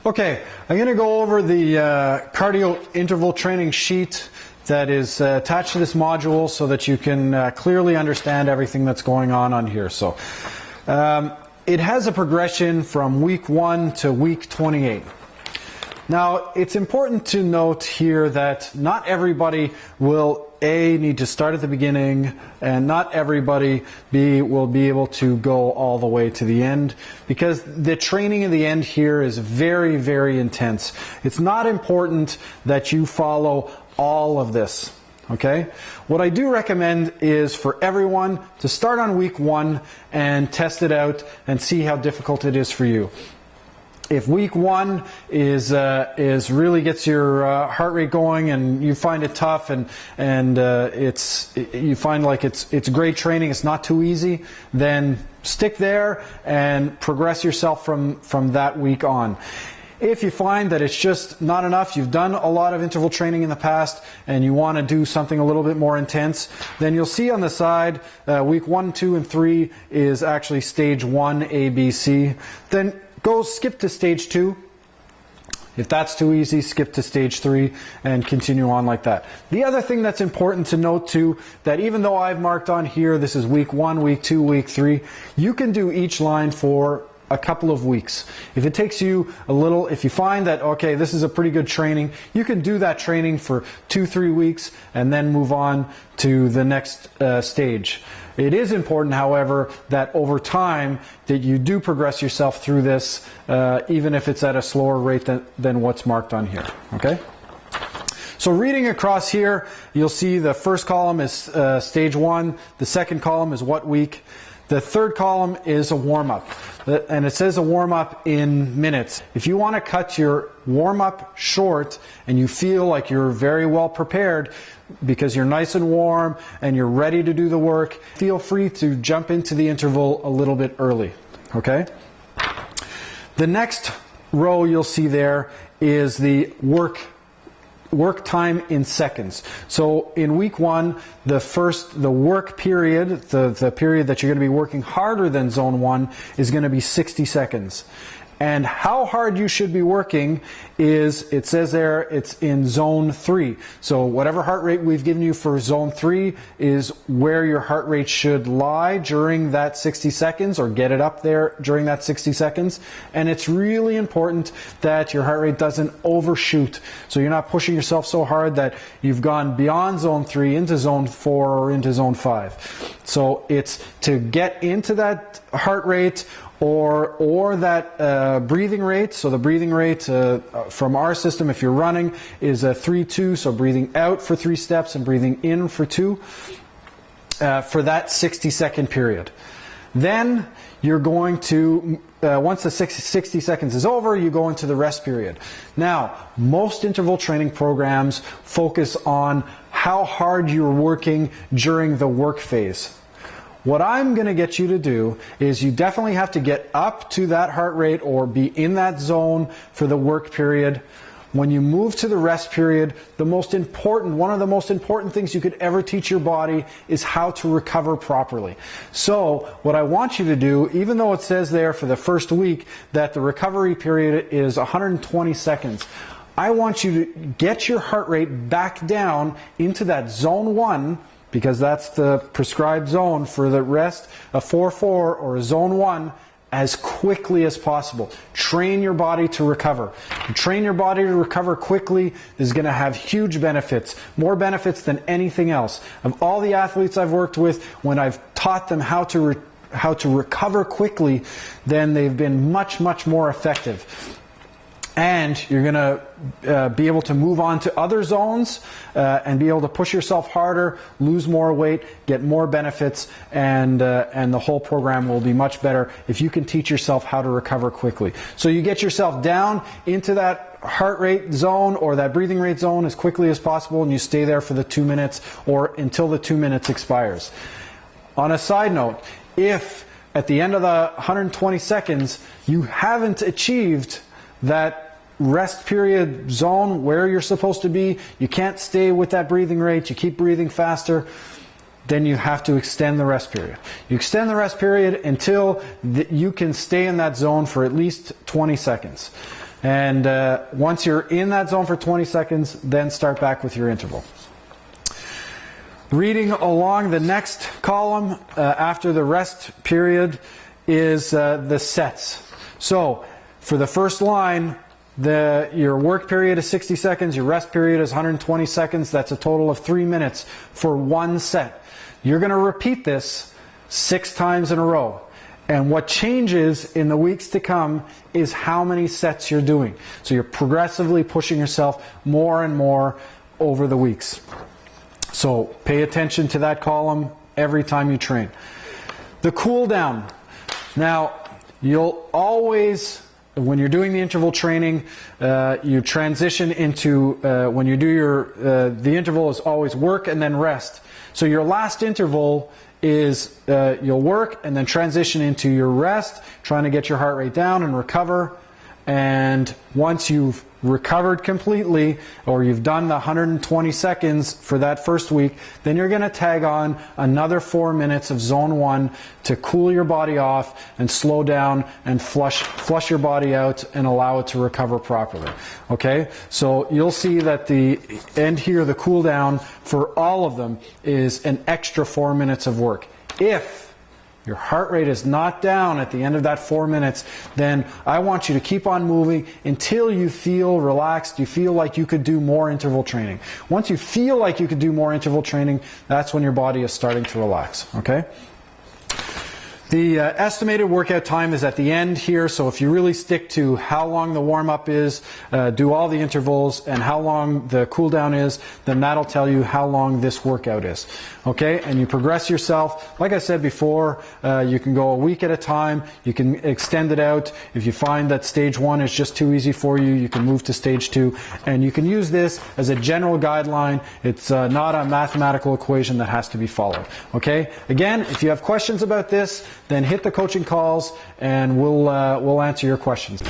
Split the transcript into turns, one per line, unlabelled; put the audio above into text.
Okay, I'm going to go over the cardio interval training sheet that is attached to this module so that you can clearly understand everything that's going on here. So it has a progression from week 1 to week 28. Now, it's important to note here that not everybody will need to start at the beginning, and not everybody will be able to go all the way to the end, because the training in the end here is very, very intense. It's not important that you follow all of this. Okay? What I do recommend is for everyone to start on week 1 and test it out and see how difficult it is for you. If week 1 is really gets your heart rate going and you find it tough and you find like it's great training, it's not too easy, then stick there and progress yourself from that week on. If you find that it's just not enough, you've done a lot of interval training in the past and you want to do something a little bit more intense, then you'll see on the side week 1, 2, and 3 is actually stage 1 ABC. Then skip to stage 2. If that's too easy, skip to stage 3 and continue on like that. The other thing that's important to note too, that even though I've marked on here, this is week 1, week 2, week 3, you can do each line for a couple of weeks. If it takes you a little, if you find that, okay, this is a pretty good training, you can do that training for 2-3 weeks and then move on to the next stage. It is important, however, that over time that you do progress yourself through this, even if it's at a slower rate than what's marked on here. Okay? So reading across here, you'll see the first column is stage 1, the second column is what week, the third column is a warm-up, and it says a warm-up in minutes. If you want to cut your warm-up short and you feel like you're very well prepared because you're nice and warm and you're ready to do the work, feel free to jump into the interval a little bit early. Okay? The next row you'll see there is the work time in seconds. So in week 1, the work period, the period that you're going to be working harder than zone 1 is going to be 60 seconds. And how hard you should be working is, it says there, it's in zone 3. So whatever heart rate we've given you for zone 3 is where your heart rate should lie during that 60 seconds, or get it up there during that 60 seconds. And it's really important that your heart rate doesn't overshoot. So you're not pushing yourself so hard that you've gone beyond zone 3 into zone 4 or into zone 5. So it's to get into that heart rate or that breathing rate. So the breathing rate from our system, if you're running, is a 3-2. So breathing out for 3 steps and breathing in for 2 for that 60-second period. Then you're going to, once the 60 seconds is over, you go into the rest period. Now, most interval training programs focus on how hard you're working during the work phase. What I'm going to get you to do is you definitely have to get up to that heart rate or be in that zone for the work period. When you move to the rest period, one of the most important things you could ever teach your body is how to recover properly. So what I want you to do, even though it says there for the first week that the recovery period is 120 seconds, I want you to get your heart rate back down into that zone 1, because that's the prescribed zone for the rest, a 4-4 or a zone 1, as quickly as possible. Train your body to recover. Train your body to recover quickly is going to have huge benefits, more benefits than anything else. Of all the athletes I've worked with, when I've taught them how to recover quickly, then they've been much, much more effective. And you're going to be able to move on to other zones and be able to push yourself harder, lose more weight, get more benefits, and the whole program will be much better if you can teach yourself how to recover quickly. So you get yourself down into that heart rate zone or that breathing rate zone as quickly as possible, and you stay there for the 2 minutes or until the 2 minutes expires. On a side note, if at the end of the 120 seconds you haven't achieved that rest period zone where you're supposed to be, you can't stay with that breathing rate, you keep breathing faster, then you have to extend the rest period. You extend the rest period until you can stay in that zone for at least 20 seconds. And once you're in that zone for 20 seconds, then start back with your interval. Reading along the next column after the rest period is the sets. So for the first line, your work period is 60 seconds, your rest period is 120 seconds. That's a total of 3 minutes for one set. You're going to repeat this 6 times in a row. And what changes in the weeks to come is how many sets you're doing. So you're progressively pushing yourself more and more over the weeks. So pay attention to that column every time you train. The cool down. Now, you'll always, when you're doing the interval training, you transition into, when you do the interval is always work and then rest. So your last interval is you'll work and then transition into your rest, trying to get your heart rate down and recover. And once you've recovered completely, or you've done the 120 seconds for that first week, then you're going to tag on another 4 minutes of zone 1 to cool your body off and slow down and flush your body out and allow it to recover properly. Okay, so you'll see that the end here, the cool down for all of them is an extra 4 minutes of work. If your heart rate is not down at the end of that 4 minutes, then I want you to keep on moving until you feel relaxed, you feel like you could do more interval training. Once you feel like you could do more interval training, that's when your body is starting to relax, okay? The estimated workout time is at the end here, so if you really stick to how long the warm-up is, do all the intervals, and how long the cool-down is, then that'll tell you how long this workout is. Okay, and you progress yourself. Like I said before, you can go a week at a time, you can extend it out. If you find that stage 1 is just too easy for you, you can move to stage 2, and you can use this as a general guideline. It's not a mathematical equation that has to be followed. Okay, again, if you have questions about this, then hit the coaching calls and we'll answer your questions.